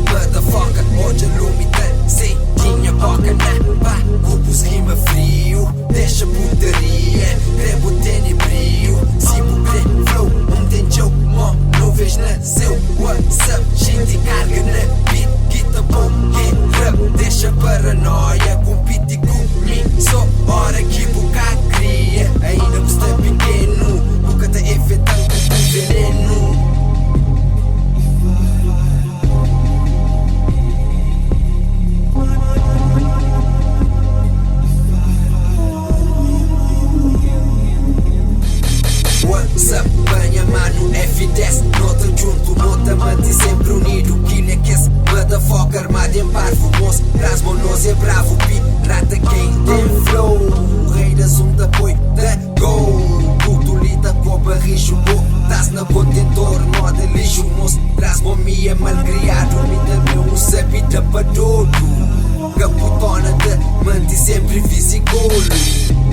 Motherfucker, hoje a lumita sim, tinha boca na pá, cubos rima frio, deixa putaria, grebo tem brio, sigo grey flow, tem joke, mom, nuvens nasceu, what's up, gente carga na beat, guita bom, rap, deixa paranoia, compete comigo, só hora que boca cria, ainda me está pequeno, boca tá efetando com veneno. What's up, banha mano, F10, nota junto, nota mante sempre unido, kill é que esse motherfucker armado em parvo, moço, rasmo nós é bravo, pirata quem tem flow, rei da zoom da boi, da go, puto lida com barricho, tá-se na contentor, moda lixo, moço, rasmo minha malcriado, me dá meu sabida para todo, caputona de mante sempre visicolo.